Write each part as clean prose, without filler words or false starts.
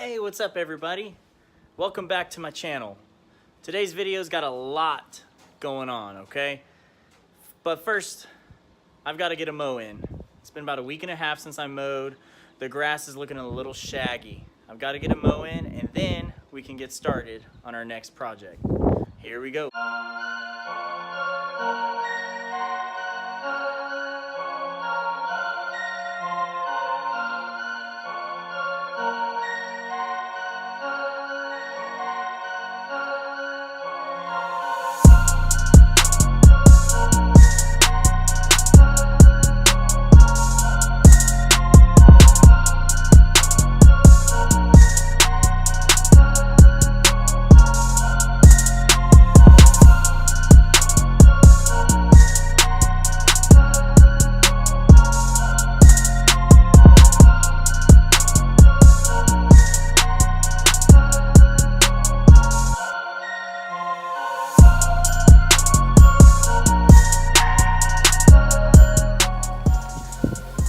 Hey, what's up everybody? Welcome back to my channel. Today's video's got a lot going on, okay? But first, I've got to get a mow in. It's been about a week and a half since I mowed. The grass is looking a little shaggy. I've got to get a mow in and then we can get started on our next project. Here we go.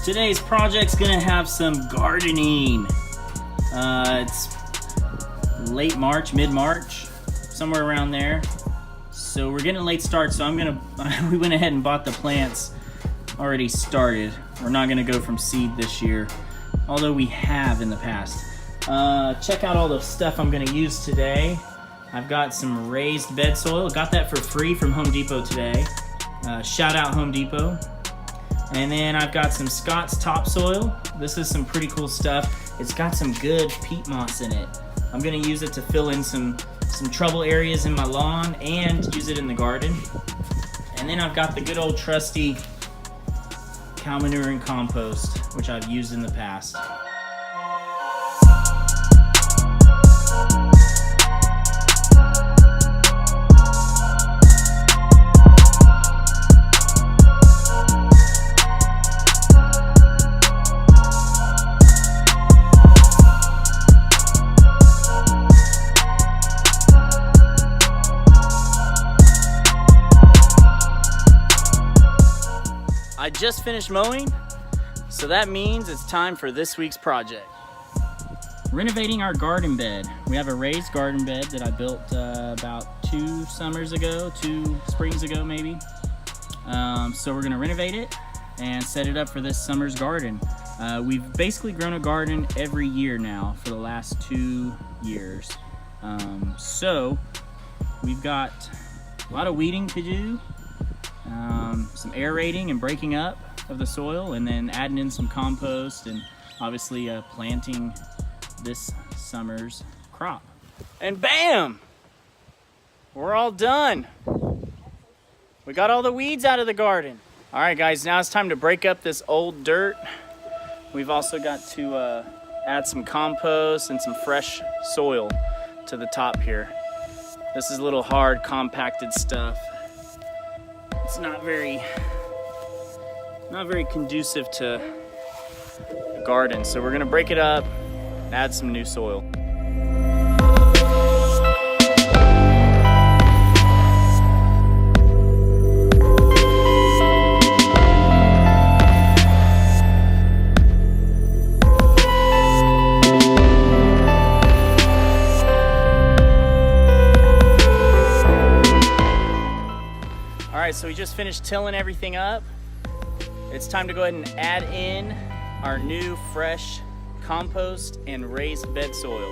Today's project's gonna have some gardening. It's late March, mid-March, somewhere around there. So we're getting a late start, so we went ahead and bought the plants already started. We're not gonna go from seed this year, although we have in the past. Check out all the stuff I'm gonna use today. I've got some raised bed soil. Got that for free from Home Depot today. Shout out Home Depot. And then I've got some Scott's topsoil. This is some pretty cool stuff. It's got some good peat moss in it. I'm gonna use it to fill in some trouble areas in my lawn and use it in the garden. And then I've got the good old trusty cow manure and compost, which I've used in the past. I just finished mowing, so that means it's time for this week's project. Renovating our garden bed. We have a raised garden bed that I built about 2 springs ago maybe. So we're gonna renovate it and set it up for this summer's garden. We've basically grown a garden every year now for the last 2 years. So we've got a lot of weeding to do. Some aerating and breaking up of the soil, and then adding in some compost, and obviously planting this summer's crop. And bam! We're all done. We got all the weeds out of the garden. All right guys, now it's time to break up this old dirt. We've also got to add some compost and some fresh soil to the top here. This is a little hard, compacted stuff. It's not very conducive to a garden, so we're gonna break it up and add some new soil. All right, so we just finished tilling everything up. It's time to go ahead and add in our new fresh compost and raised bed soil.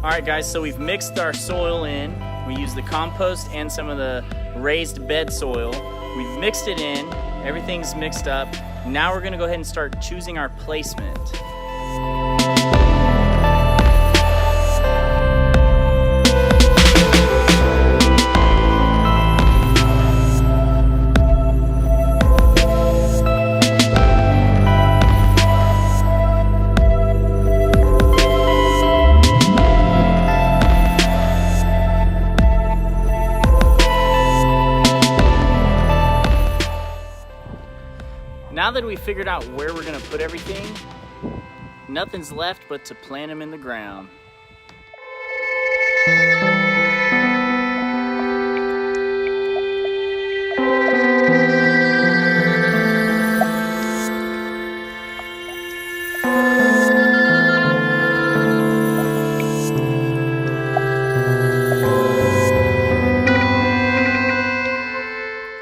All right guys, so we've mixed our soil in. We used the compost and some of the raised bed soil. We've mixed it in, everything's mixed up. Now we're gonna go ahead and start choosing our placement. Now that we figured out where we're gonna put everything, nothing's left but to plant them in the ground.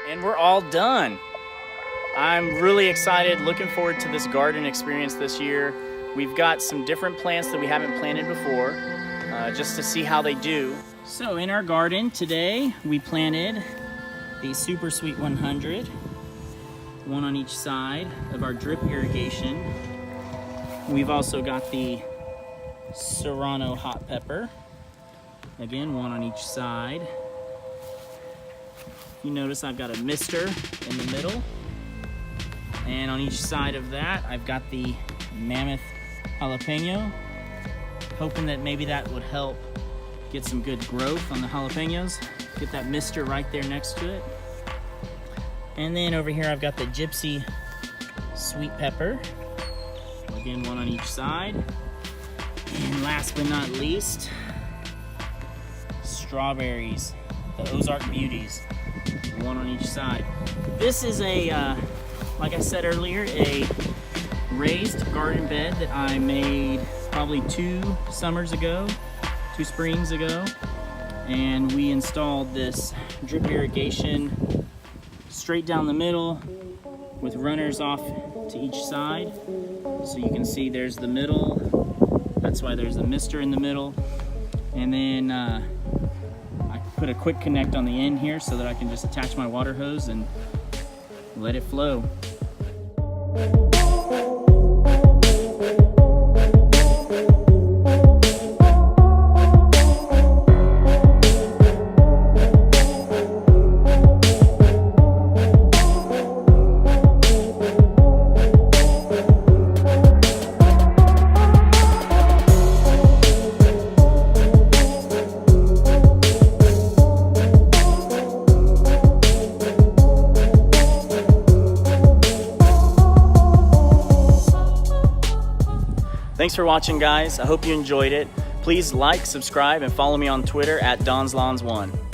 And we're all done. I'm really excited, looking forward to this garden experience this year. We've got some different plants that we haven't planted before, just to see how they do. So in our garden today, we planted the Super Sweet 100, one on each side of our drip irrigation. We've also got the Serrano hot pepper, again, one on each side. You notice I've got a mister in the middle. And on each side of that, I've got the mammoth jalapeno, hoping that maybe that would help get some good growth on the jalapenos. Get that mister right there next to it. And then over here, I've got the gypsy sweet pepper. Again, one on each side. And last but not least, strawberries, the Ozark Beauties, one on each side. This is a, like I said earlier, a raised garden bed that I made probably 2 springs ago. And we installed this drip irrigation straight down the middle with runners off to each side. So you can see there's the middle. That's why there's a mister in the middle. And then I put a quick connect on the end here so that I can just attach my water hose and let it flow. Thanks for watching, guys. I hope you enjoyed it. Please like, subscribe, and follow me on Twitter at DonsLawns1.